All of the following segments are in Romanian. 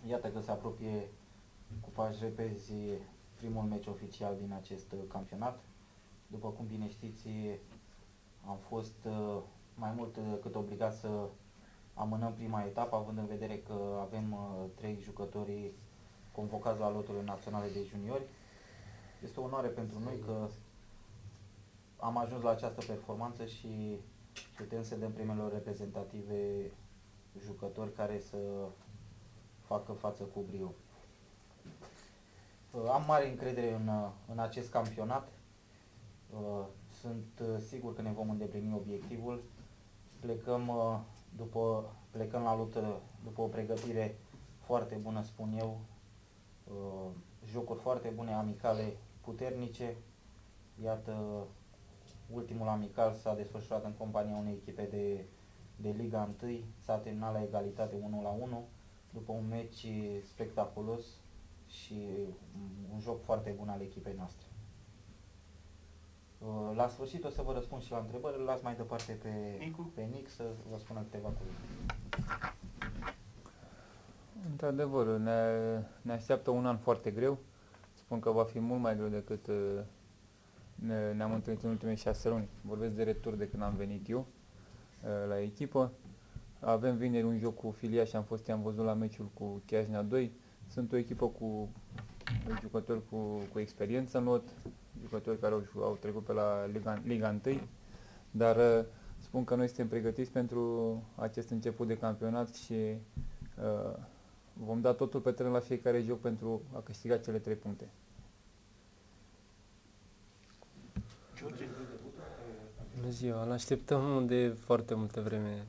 Iată că se apropie cu pași repezi primul meci oficial din acest campionat. După cum bine știți, am fost mai mult decât obligat să amânăm prima etapă, având în vedere că avem 3 jucători convocați la loturile naționale de juniori. Este o onoare pentru noi că am ajuns la această performanță și putem să dăm primelor reprezentative jucători care să facă față cu brio. Am mare încredere în acest campionat. Sunt sigur că ne vom îndeplini obiectivul. Plecăm la luptă după o pregătire foarte bună, spun eu, jocuri foarte bune, amicale, puternice. Iată, ultimul amical s-a desfășurat în compania unei echipe de Liga 1, s-a terminat la egalitate 1-1, după un meci spectaculos și un joc foarte bun al echipei noastre. La sfârșit o să vă răspund și la întrebări, îl las mai departe pe Nic să vă spună câteva cuvinte. Într-adevăr, ne așteaptă un an foarte greu. Spun că va fi mult mai greu decât ne-am întâlnit în ultimele 6 luni. Vorbesc de retur de când am venit eu la echipă. Avem vineri un joc cu Filia și am văzut la meciul cu Chiajna 2. Sunt o echipă cu jucători cu experiență în lot, jucători care au trecut pe la Liga 1, dar spun că noi suntem pregătiți pentru acest început de campionat și vom da totul pe teren la fiecare joc pentru a câștiga cele 3 puncte. Bună ziua, îl așteptăm de foarte multă vreme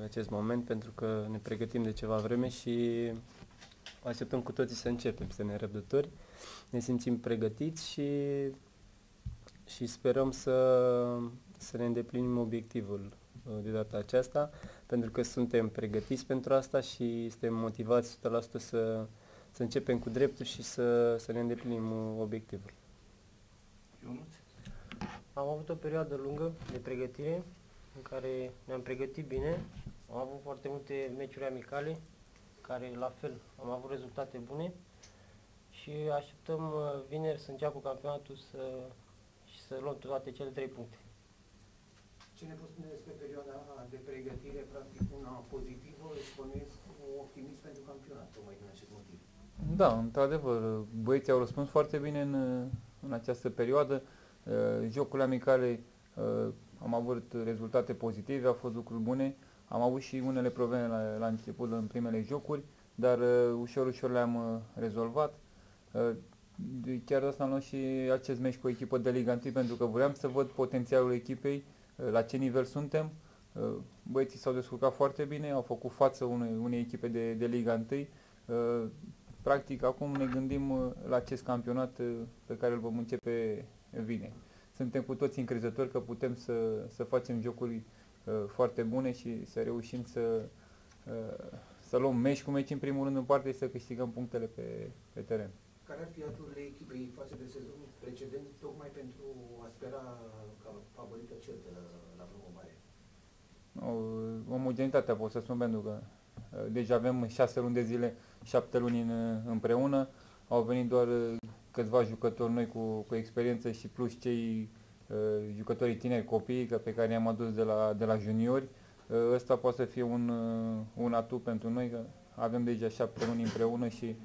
acest moment, pentru că ne pregătim de ceva vreme și așteptăm cu toții să începem, să ne răbdători. Ne simțim pregătiți și sperăm să ne îndeplinim obiectivul de data aceasta, pentru că suntem pregătiți pentru asta și suntem motivați 100% să începem cu dreptul și să ne îndeplinim obiectivul. Am avut o perioadă lungă de pregătire în care ne-am pregătit bine. Am avut foarte multe meciuri amicale, care la fel am avut rezultate bune și așteptăm vineri să înceapă campionatul și să luăm toate cele 3 puncte. Ce ne poți spune despre perioada de pregătire, practic una pozitivă, spuneți cu optimism pentru campionat, tocmai din acest motiv? Da, într-adevăr, băieții au răspuns foarte bine în această perioadă. Jocurile amicale am avut rezultate pozitive, au fost lucruri bune. Am avut și unele probleme la început, în primele jocuri, dar ușor, ușor le-am rezolvat. Chiar de asta am luat și acest meci cu o echipă de Liga 1, pentru că vreau să văd potențialul echipei, la ce nivel suntem. Băieții s-au descurcat foarte bine, au făcut față unei echipe de Liga 1. Practic, acum ne gândim la acest campionat pe care îl vom începe vineri. Suntem cu toți încrezători că putem să facem jocuri foarte bune și să reușim să luăm meci cu meci în primul rând în parte și să câștigăm punctele pe teren. Care ar fi aturile echipei față de sezonul precedent, tocmai pentru a spera ca favorită Celtă la promovare? Omogenitatea pot să spun, pentru că deja avem 6 luni de zile, 7 luni împreună. Au venit doar câțiva jucători noi cu experiență și plus cei jucătorii tineri, copii pe care i-am adus de la juniori. Ăsta poate să fie un atu pentru noi, că avem deja 7 luni împreună și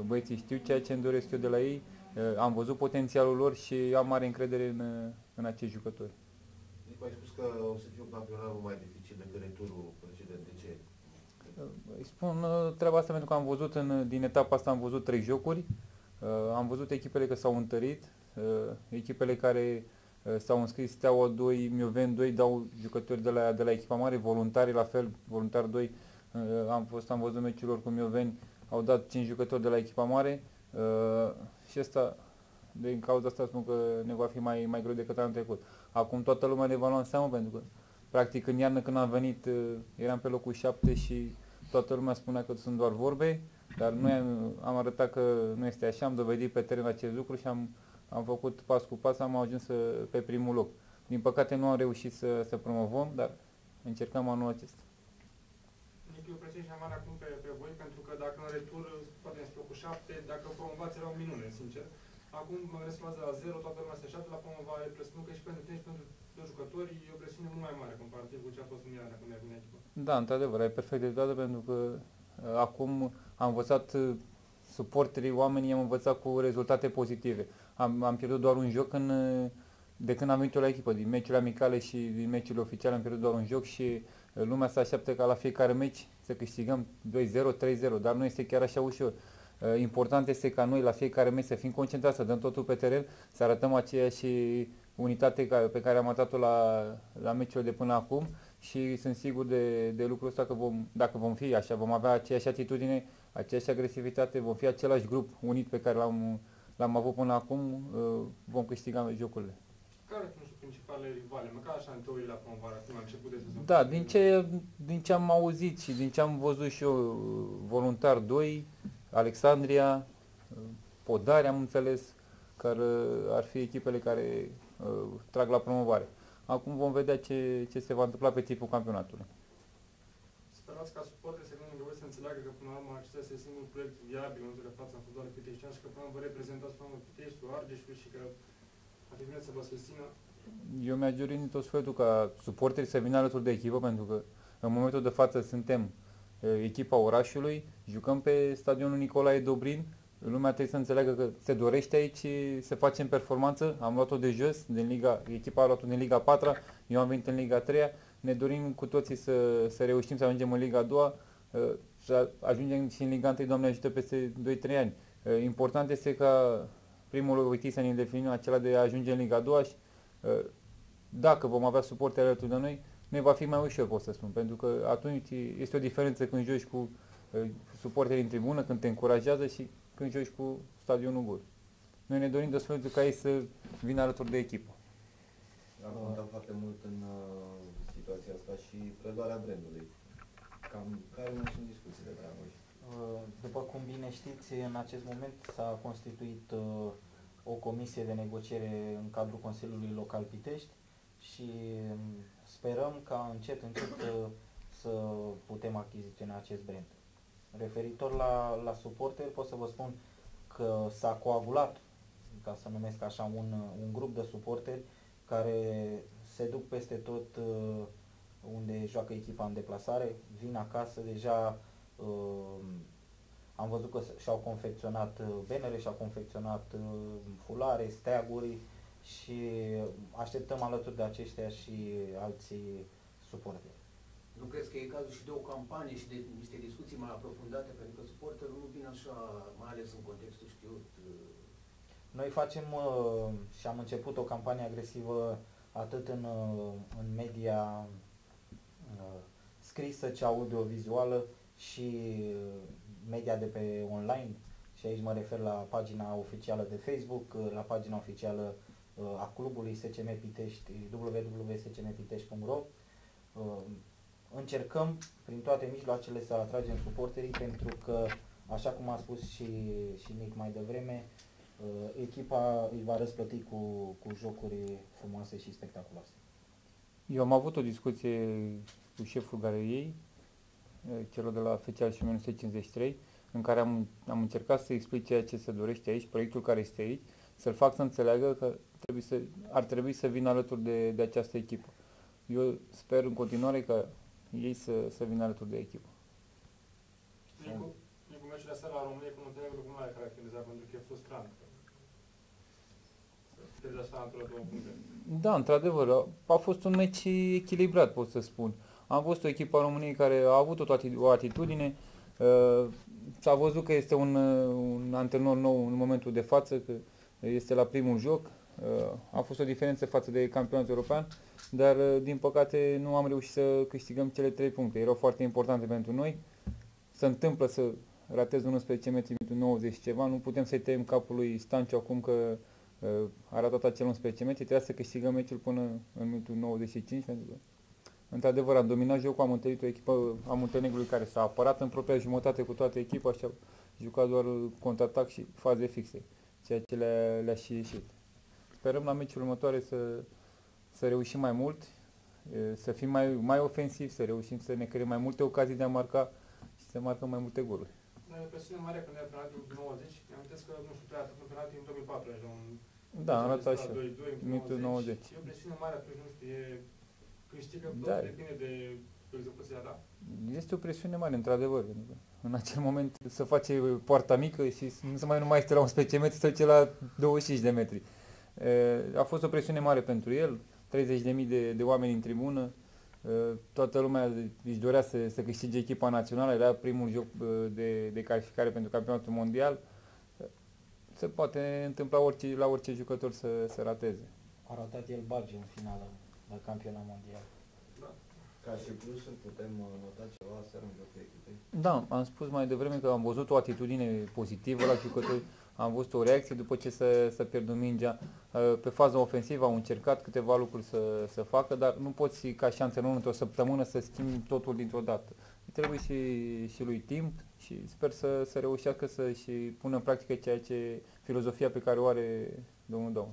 băieții știu ceea ce îmi doresc eu de la ei. Am văzut potențialul lor și am mare încredere în acești jucători. Nicu, ai spus că o să fie un campionat mai dificil decât returul precedent. De ce? Îi spun treaba asta pentru că am văzut din etapa asta am văzut 3 jocuri. Am văzut echipele că s-au întărit, echipele care s-au înscris, Steaua 2, Mioveni 2, dau jucători de la echipa mare, voluntari la fel, voluntari 2, am văzut meciul lor cu Mioveni, au dat 5 jucători de la echipa mare și asta, din cauza asta spun că ne va fi mai greu decât anul trecut. Acum toată lumea ne va lua în seamă, pentru că practic în iarnă când am venit eram pe locul 7 și toată lumea spunea că sunt doar vorbe, dar noi am arătat că nu este așa, am dovedit pe teren acest lucru și am făcut pas cu pas, am ajuns pe primul loc. Din păcate nu am reușit să promovăm, dar încercăm anul acesta. fie o presiune și mai mare acum pe voi, pentru că dacă în retur poate ne locul 7, dacă promovați era o minune, sincer. Acum mă găsesc la 0, toată lumea se așteaptă la promovare, presupun că și pentru tine și pentru toți jucătorii e o presiune mult mai mare comparativ cu ce a fost în iarna când ai venit echipă. Da, într-adevăr, ai perfect dreptate pentru că acum am învățat suporterii, oamenii am învățat cu rezultate pozitive. Am pierdut doar un joc de când am venit eu la echipă, din meciurile amicale și din meciurile oficiale am pierdut doar un joc și lumea se așteaptă ca la fiecare meci să câștigăm 2-0, 3-0, dar nu este chiar așa ușor. Important este ca noi la fiecare meci să fim concentrați, să dăm totul pe teren, să arătăm aceeași unitate pe care am arătat-o la meciurile de până acum și sunt sigur de lucrul ăsta că dacă vom fi așa, vom avea aceeași atitudine, aceeași agresivitate, vom fi același grup unit pe care l-am avut până acum, vom câștiga jocurile. Care sunt principalele rivale? Măcar așa în teorie la promovare, acum la început de sezon. Da, din ce am auzit și din ce am văzut și eu, Voluntar 2, Alexandria, Podari am înțeles, care ar fi echipele care trag la promovare. Acum vom vedea ce se va întâmpla pe tipul campionatului. Sperați ca suporterii să vină lângă voi să înțeleagă că până la urmă acesta este singurul proiect viabil în momentul de față în fotbalul piteștean și că până la urmă vă reprezentați până la urmă Piteștiul, Argeșul și că ar fi bine să vă susțină. Eu mi-aș dori din tot sufletul ca suporterii să vină alături de echipă pentru că în momentul de față suntem echipa orașului, jucăm pe stadionul Nicolae Dobrin. Lumea trebuie să înțeleagă că se dorește aici să facem performanță. Am luat-o de jos, echipa a luat-o din Liga 4, eu am venit în Liga 3. Ne dorim cu toții să reușim să ajungem în Liga 2, să ajungem și în Liga 1, Doamne ajută, peste 2-3 ani. Important este ca primul obiectiv să ne definim acela de a ajunge în Liga 2 și dacă vom avea suporteri alături de noi, ne va fi mai ușor, pot să spun, pentru că atunci este o diferență când joci cu suporterii în tribună, când te încurajează și când joci cu stadionul gol. Noi ne dorim de sfârșit ca ei să vină alături de echipă. Am contat foarte mult în situația asta și preluarea brandului. Cam care mai sunt discuțiile de la voi? După cum bine știți, în acest moment s-a constituit o comisie de negociere în cadrul Consiliului Local Pitești și sperăm ca încet să putem achiziționa acest brand. Referitor la suporteri, pot să vă spun că s-a coagulat, ca să numesc așa, un grup de suporteri care se duc peste tot unde joacă echipa în deplasare, vin acasă, deja am văzut că și-au confecționat benere, și-au confecționat fulare, steaguri și așteptăm alături de aceștia și alții suporteri. Nu crezi că e cazul și de o campanie și de niște discuții mai aprofundate, pentru că suporterul nu vine așa, mai ales în contextul știut? Noi facem și am început o campanie agresivă atât în media scrisă, cea audiovizuală și media de pe online. Și aici mă refer la pagina oficială de Facebook, la pagina oficială a clubului SCM Pitești, www.scmpitești.ro. Încercăm prin toate mijloacele să atragem suporterii pentru că, așa cum a spus și Nic mai devreme, echipa îi va răsplăti cu jocuri frumoase și spectaculoase. Eu am avut o discuție cu șeful galeriei, celor de la FCA și 1953, în care am încercat să explic ceea ce se dorește aici, proiectul care este aici, să-l fac să înțeleagă că ar trebui să vină alături de această echipă. Eu sper în continuare ca ei să vină alături de echipă. Nicu, meciul astea la România cu Muntenegru cum l-ai caracterizat? Pentru că e frustrant. Să pierzi așa într-o două puncte. Da, într-adevăr, a fost un meci echilibrat, pot să spun. Am văzut o echipă a României care a avut o atitudine, s-a văzut că este un antrenor nou în momentul de față, că este la primul joc. A fost o diferență față de campionatul european, dar din păcate nu am reușit să câștigăm cele 3 puncte. Erau foarte importante pentru noi. Se întâmplă să ratez 11 metri în 90 ceva, nu putem să-i tăiem capul lui Stanciu acum că a ratat acel 11 metri, trebuia să câștigăm meciul până în minutul 95, pentru că într-adevăr am dominat jocul, am întâlnit o echipă a Muntenegrului care s-a apărat în propria jumătate cu toată echipa și a jucat doar contraatac și faze fixe, ceea ce le-a și ieșit. Sperăm la meciul următoare să reușim mai mult. să fim mai ofensivi, să reușim să ne creăm mai multe ocazii de a marca și să marcăm mai multe goluri. Dar e o presiune mare când ai penalti în 90. Mi-amintesc că, nu știu, tu ai atât un penalti în 2004, așa, un... Da, am arătat așa. 2-2 în Minutul 90. E o presiune mare atunci, nu știu, e... Câștigă, Da. depinde de execuția ta. Este o presiune mare, într-adevăr. Pentru că în acel moment să face poarta mică și nu mai este la 11 metri, să duce la 25 de metri. A fost o presiune mare pentru el, 30.000 de oameni în tribună, toată lumea își dorea să câștige echipa națională, era primul joc de calificare pentru campionatul mondial. Se poate întâmpla la orice jucător să rateze. A ratat el Barge în finală la campionat mondial. Ca și plusuri putem nota ceva seara în jocul echipei? Da, am spus mai devreme că am văzut o atitudine pozitivă la jucători, am văzut o reacție după ce să pierdă mingea. Pe faza ofensivă au încercat câteva lucruri să facă, dar nu poți ca și antrenor într-o săptămână să schimbi totul dintr-o dată. Trebuie și lui timp și sper să reușească să și pună în practică filozofia pe care o are domnul Daun.